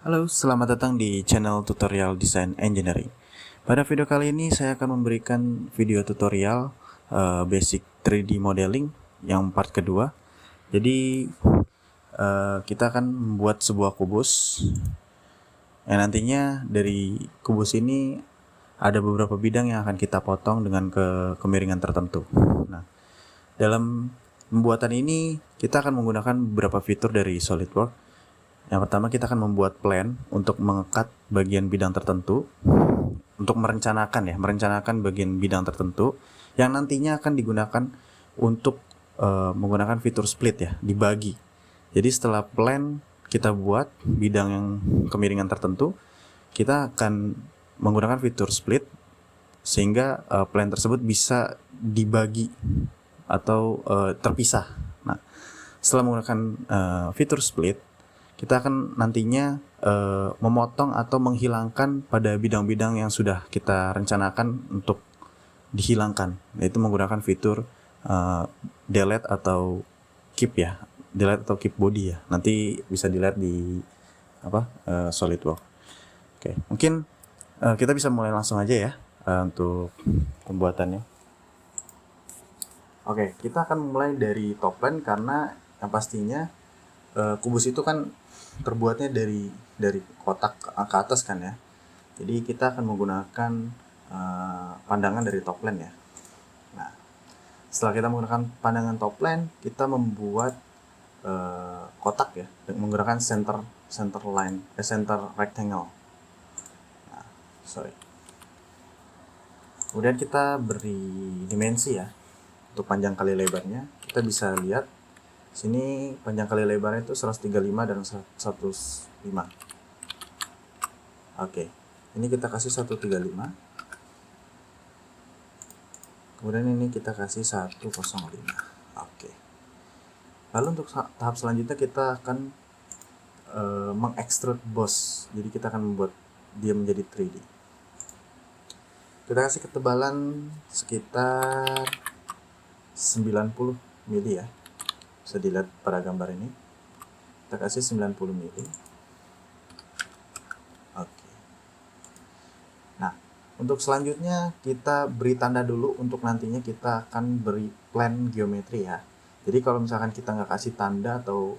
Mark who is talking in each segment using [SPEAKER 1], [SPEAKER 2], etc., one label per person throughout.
[SPEAKER 1] Halo, selamat datang di channel tutorial Design Engineering. Pada video kali ini saya akan memberikan video tutorial basic 3D modeling yang part kedua. Jadi kita akan membuat sebuah kubus yang nantinya dari kubus ini ada beberapa bidang yang akan kita potong dengan kemiringan tertentu. Nah, dalam pembuatan ini kita akan menggunakan beberapa fitur dari SolidWorks. Yang pertama, kita akan membuat plan untuk mengekat bagian bidang tertentu, untuk merencanakan bagian bidang tertentu yang nantinya akan digunakan untuk menggunakan fitur split ya, dibagi. Jadi setelah plan kita buat bidang yang kemiringan tertentu, kita akan menggunakan fitur split sehingga plan tersebut bisa dibagi atau terpisah. Nah, setelah menggunakan fitur split, kita akan nantinya memotong atau menghilangkan pada bidang-bidang yang sudah kita rencanakan untuk dihilangkan, yaitu menggunakan fitur delete atau keep ya, delete atau keep body ya. Nanti bisa dilihat di SolidWorks. Oke, mungkin kita bisa mulai langsung aja ya untuk pembuatannya. Oke, kita akan mulai dari top plan karena yang pastinya kubus itu kan terbuatnya dari kotak ke atas kan ya. Jadi kita akan menggunakan pandangan dari top plane ya. Nah, setelah kita menggunakan pandangan top plane, kita membuat kotak ya menggunakan center rectangle. Nah, kemudian kita beri dimensi ya untuk panjang kali lebarnya. Kita bisa lihat sini panjang kali lebarnya itu 135 dan 105. Oke, ini kita kasih 135. Kemudian ini kita kasih 105. Oke. Lalu untuk tahap selanjutnya kita akan mengekstrud boss. Jadi kita akan membuat dia menjadi 3D. Kita kasih ketebalan sekitar 90 mili ya. Bisa dilihat pada gambar ini. Kita kasih 90 mili. Oke. Nah, untuk selanjutnya kita beri tanda dulu untuk nantinya kita akan beri plan geometri ya. Jadi kalau misalkan kita nggak kasih tanda atau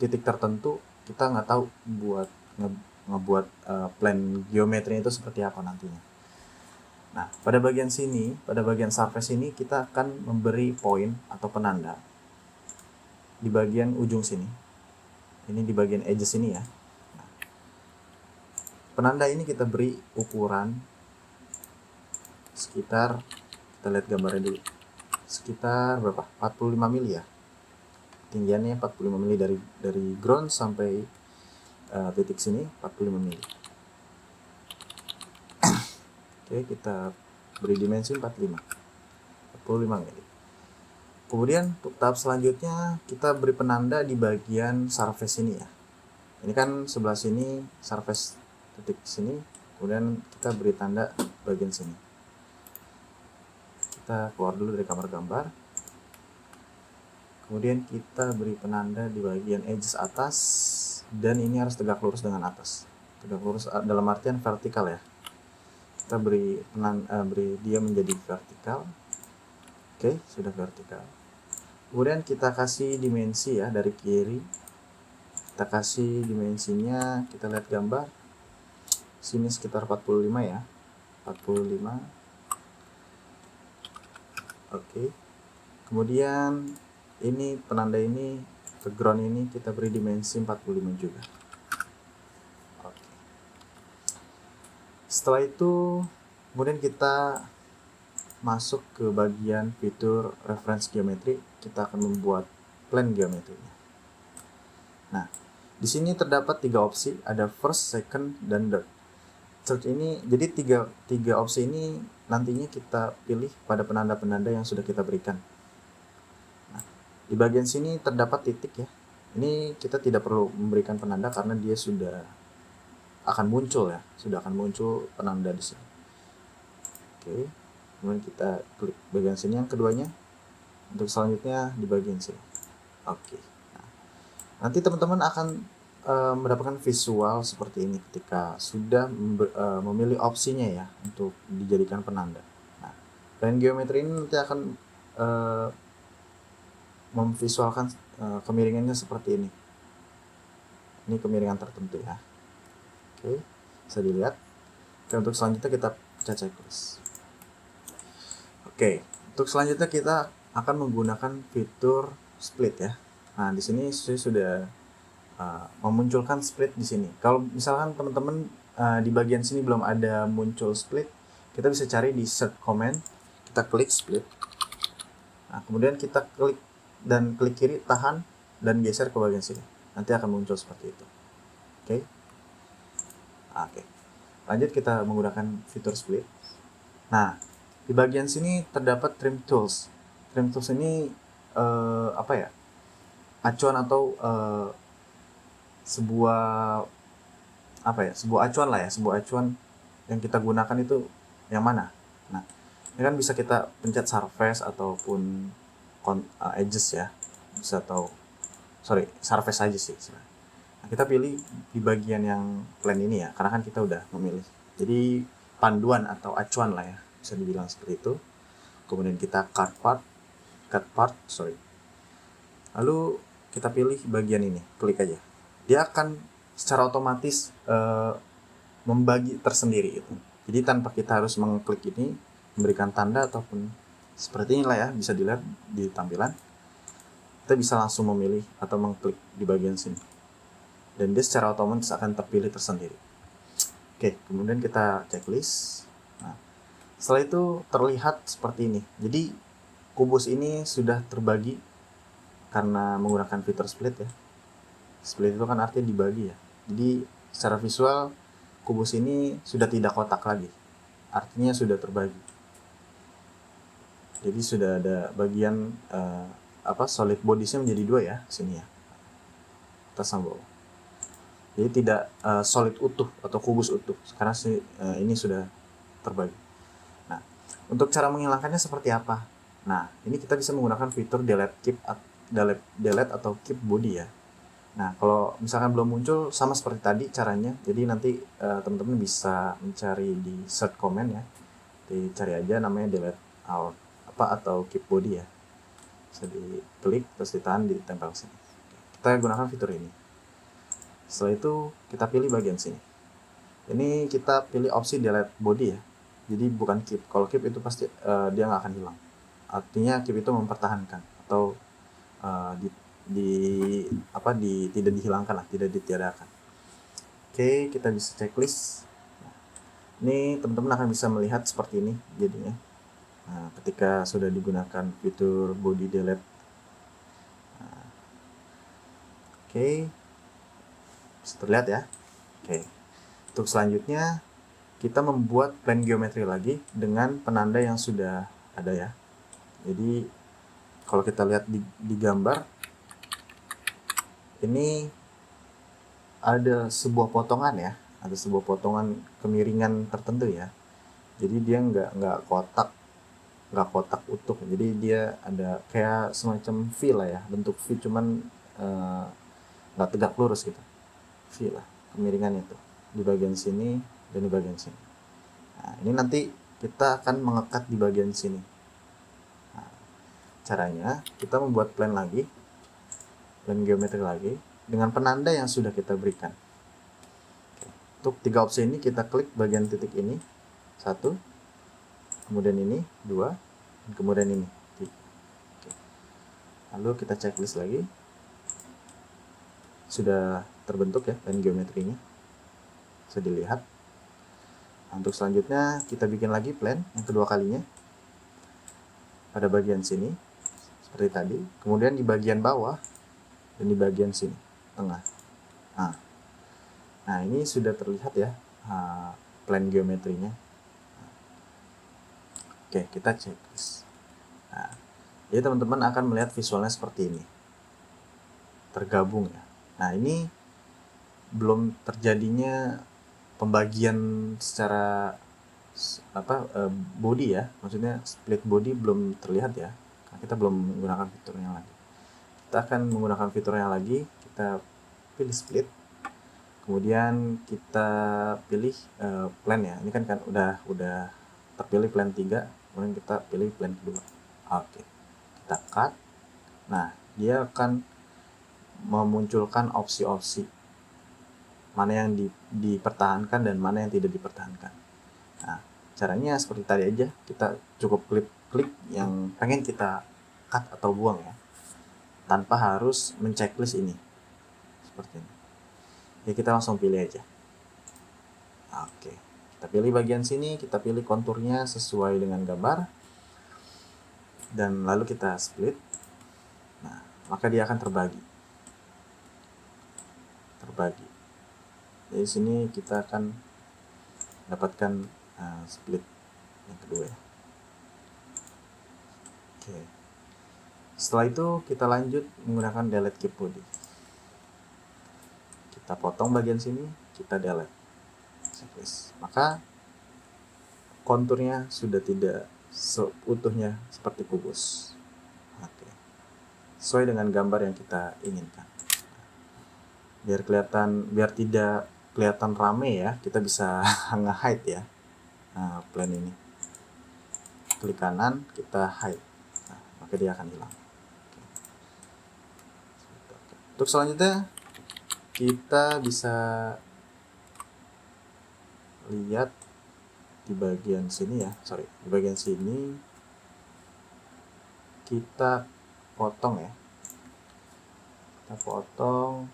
[SPEAKER 1] titik tertentu, kita nggak tahu ngebuat plan geometri itu seperti apa nantinya. Nah, pada bagian sini, pada bagian surface ini kita akan memberi poin atau penanda di bagian ujung sini. Ini di bagian edges ini ya. Nah, penanda ini kita beri ukuran sekitar, kita lihat gambarnya dulu, sekitar berapa? 45 mili ya. Tinggiannya 45 mili dari ground sampai titik sini 45 mili. Oke, kita beri dimensi 45 mili. Kemudian untuk tahap selanjutnya kita beri penanda di bagian surface ini ya. Ini kan sebelah sini surface titik sini, kemudian kita beri tanda bagian sini. Kita keluar dulu dari kamar gambar. Kemudian kita beri penanda di bagian edges atas, dan ini harus tegak lurus dengan atas. Tegak lurus dalam artian vertikal ya. Kita beri dia menjadi vertikal. Oke, sudah vertikal. Kemudian kita kasih dimensi ya dari kiri. Kita kasih dimensinya, kita lihat gambar. Sini sekitar 45 ya. 45. Oke. Kemudian ini penanda ini ke ground ini kita beri dimensi 45 juga. Oke. Setelah itu kemudian kita masuk ke bagian fitur reference geometry. Kita akan membuat plan geometrinya. Nah, di sini terdapat 3 opsi, ada first, second, dan third ini. Jadi tiga opsi ini nantinya kita pilih pada penanda-penanda yang sudah kita berikan. Nah, di bagian sini terdapat titik ya. Ini kita tidak perlu memberikan penanda karena dia sudah akan muncul ya, sudah akan muncul penanda di sini. Oke. Kemudian kita klik bagian sini yang keduanya. Untuk selanjutnya di bagian sini. Oke. Nah, nanti teman-teman akan mendapatkan visual seperti ini ketika sudah memilih opsinya ya untuk dijadikan penanda. Nah, plane geometri ini nanti akan memvisualkan kemiringannya seperti ini. Ini kemiringan tertentu ya. Oke, bisa dilihat. Oke, untuk selanjutnya kita baca checklist. Oke, untuk selanjutnya kita akan menggunakan fitur split ya. Nah, di sini saya sudah memunculkan split di sini. Kalau misalkan teman-teman di bagian sini belum ada muncul split, kita bisa cari di search command, kita klik split. Nah, kemudian kita klik kiri, tahan dan geser ke bagian sini. Nanti akan muncul seperti itu. Oke. Oke. Lanjut kita menggunakan fitur split. Nah, di bagian sini terdapat trim tools. Trim tools ini apa ya? Acuan atau sebuah apa ya? Sebuah acuan lah ya, sebuah acuan yang kita gunakan itu yang mana? Nah, ini kan bisa kita pencet surface ataupun edges ya. Bisa atau surface aja sih. Nah, kita pilih di bagian yang plane ini ya, karena kan kita udah memilih. Jadi panduan atau acuan lah ya, bisa dibilang seperti itu. Kemudian kita cut part. Lalu kita pilih bagian ini, klik aja. Dia akan secara otomatis membagi tersendiri itu. Jadi tanpa kita harus mengklik ini, memberikan tanda ataupun seperti inilah ya, bisa dilihat di tampilan. Kita bisa langsung memilih atau mengklik di bagian sini. Dan dia secara otomatis akan terpilih tersendiri. Oke, kemudian kita checklist. Nah, setelah itu terlihat seperti ini. Jadi kubus ini sudah terbagi karena menggunakan fitur split ya. Split itu kan artinya dibagi ya. Jadi secara visual kubus ini sudah tidak kotak lagi. Artinya sudah terbagi. Jadi sudah ada bagian solid bodiesnya menjadi dua ya, sini ya. Atas sama bawah. Jadi tidak solid utuh atau kubus utuh, karena ini sudah terbagi. Nah, untuk cara menghilangkannya seperti apa? Nah, ini kita bisa menggunakan fitur delete atau keep body ya. Nah, kalau misalkan belum muncul, sama seperti tadi caranya. Jadi nanti teman-teman bisa mencari di search command ya. Dicari aja namanya delete out atau keep body ya. Bisa diklik terus ditahan, ditempel sini. Kita gunakan fitur ini. Setelah itu kita pilih bagian sini. Ini kita pilih opsi delete body ya. Jadi bukan keep. Kalau keep itu pasti dia nggak akan hilang. Artinya keep itu mempertahankan atau tidak dihilangkan lah, tidak ditiadakan. Oke, kita bisa checklist. Nah, ini teman-teman akan bisa melihat seperti ini jadinya. Nah, ketika sudah digunakan fitur body delete. Nah, oke. Terlihat ya. Oke. Untuk selanjutnya kita membuat plane geometri lagi dengan penanda yang sudah ada ya. Jadi kalau kita lihat di gambar ini ada sebuah potongan ya, ada sebuah potongan kemiringan tertentu ya. Jadi dia nggak kotak utuh. Jadi dia ada kayak semacam V lah ya, bentuk V cuman nggak tegak lurus gitu. V lah kemiringannya tuh di bagian sini dan di bagian sini. Nah, ini nanti kita akan mengekat di bagian sini. Nah, caranya kita membuat plane geometri lagi dengan penanda yang sudah kita berikan. Oke. Untuk 3 opsi ini kita klik bagian titik ini 1, kemudian ini 2, dan kemudian ini 3. Oke. Lalu kita checklist lagi. Sudah terbentuk ya plane geometrinya, bisa dilihat. Nah, untuk selanjutnya kita bikin lagi plane yang kedua kalinya pada bagian sini seperti tadi, kemudian di bagian bawah dan di bagian sini tengah. Nah ini sudah terlihat ya plane geometrinya. Oke, kita checklist. Nah, jadi teman-teman akan melihat visualnya seperti ini, tergabung ya. Nah ini belum terjadinya pembagian secara body ya, maksudnya split body belum terlihat ya, karena kita belum menggunakan fiturnya lagi. Kita akan menggunakan fiturnya lagi, kita pilih split. Kemudian kita pilih plan ya. Ini kan udah terpilih plan 3, kemudian kita pilih plan kedua. Oke. Kita cut. Nah, dia akan memunculkan opsi-opsi mana yang dipertahankan dan mana yang tidak dipertahankan. Nah, caranya seperti tadi aja, kita cukup klik yang pengen kita cut atau buang ya, tanpa harus menceklis ini seperti ini. Ya kita langsung pilih aja. Oke, kita pilih bagian sini, kita pilih konturnya sesuai dengan gambar, dan lalu kita split. Nah, maka dia akan terbagi. Jadi sini kita akan dapatkan split yang kedua ya. Oke. Setelah itu kita lanjut menggunakan delete keep body. Kita potong bagian sini, kita delete. Maka konturnya sudah tidak seutuhnya seperti kubus. Oke. Sesuai dengan gambar yang kita inginkan. Biar tidak kelihatan rame ya, kita bisa nge-hide ya plan ini. Klik kanan, kita hide. Nah, maka dia akan hilang. Untuk selanjutnya kita bisa lihat di bagian sini ya, di bagian sini kita potong ya. Kita potong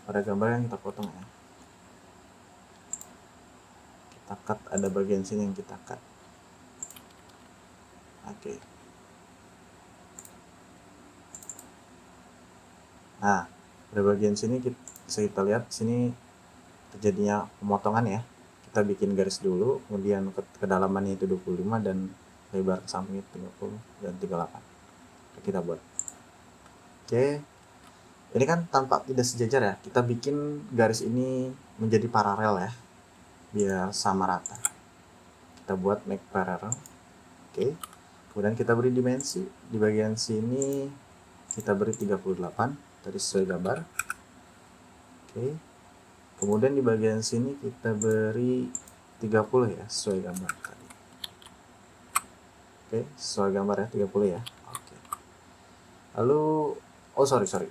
[SPEAKER 1] pada gambar yang kita potong ya. Kita cut, ada bagian sini yang kita cut. Oke. Nah, pada bagian sini kita lihat sini terjadinya pemotongan ya. Kita bikin garis dulu, kemudian kedalamannya itu 25 dan lebar ke samping 30 dan 38. Kita buat. Oke. Ini kan tampak tidak sejajar ya. Kita bikin garis ini menjadi paralel ya, biar sama rata. Kita buat make parallel. Oke. Kemudian kita beri dimensi. Di bagian sini kita beri 38 tadi sesuai gambar. Oke. Kemudian di bagian sini kita beri 30 ya, sesuai gambar tadi. Oke, sesuai gambar ya, 30 ya. Oke. Lalu sorry.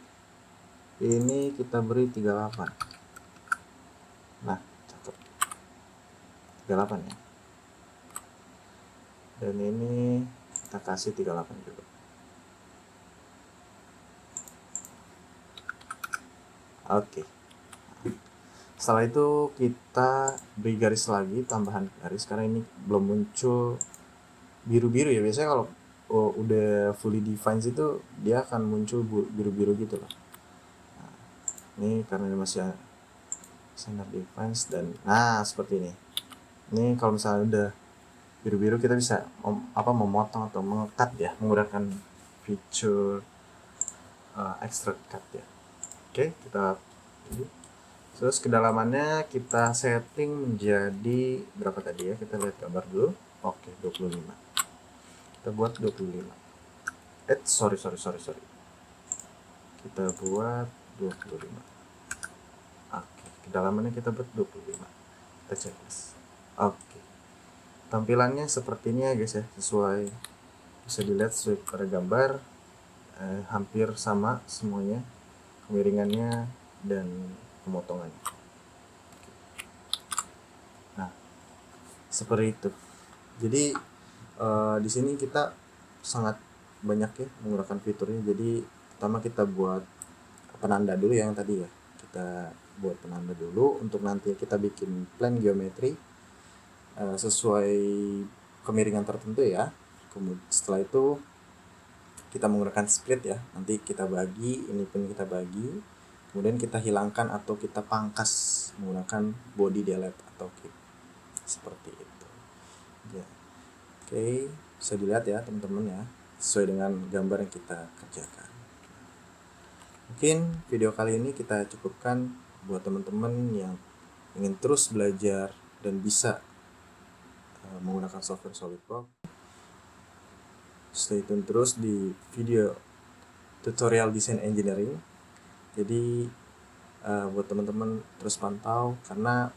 [SPEAKER 1] Ini kita beri 38. Nah, cakep. 38 ya. Dan ini kita kasih 38 juga. Oke. Setelah itu kita beri garis lagi, tambahan garis, karena ini belum muncul biru-biru ya. Biasanya kalau udah fully defined itu dia akan muncul biru-biru gitu loh. Nah, ini karena ini masih center defined dan seperti ini. Ini kalau misalnya udah biru-biru kita bisa memotong atau mengekat ya menggunakan fitur extrude cut ya. Oke, kita terus kedalamannya kita setting menjadi berapa tadi ya, kita lihat gambar dulu. Oke, 25. Kita buat 25. Sorry. Kita buat 25. Oke, kedalamannya kita buat 25. Kita checklist. Oke. Tampilannya seperti ini ya guys ya, sesuai, bisa dilihat sesuai pada gambar, hampir sama semuanya, kemiringannya dan pemotongannya. Nah, seperti itu. Jadi di sini kita sangat banyak ya menggunakan fiturnya. Jadi pertama kita buat penanda dulu yang tadi ya, kita buat penanda dulu untuk nanti kita bikin plan geometri sesuai kemiringan tertentu ya. Kemudian setelah itu kita menggunakan split ya, nanti kita bagi, ini pun kita bagi, kemudian kita hilangkan atau kita pangkas menggunakan body delete atau keep seperti itu ya. Oke, bisa dilihat ya teman-teman ya, sesuai dengan gambar yang kita kerjakan. Mungkin video kali ini kita cukupkan buat teman-teman yang ingin terus belajar dan bisa menggunakan software SolidWorks. Stay tune terus di video tutorial desain engineering. Jadi buat teman-teman terus pantau, karena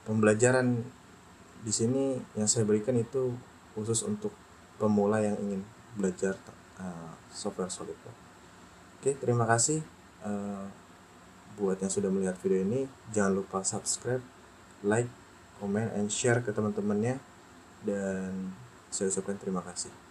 [SPEAKER 1] pembelajaran di sini yang saya berikan itu khusus untuk pemula yang ingin belajar software SolidWorks. Oke, terima kasih buat yang sudah melihat video ini. Jangan lupa subscribe, like, comment, and share ke teman-temannya, dan saya ucapkan terima kasih.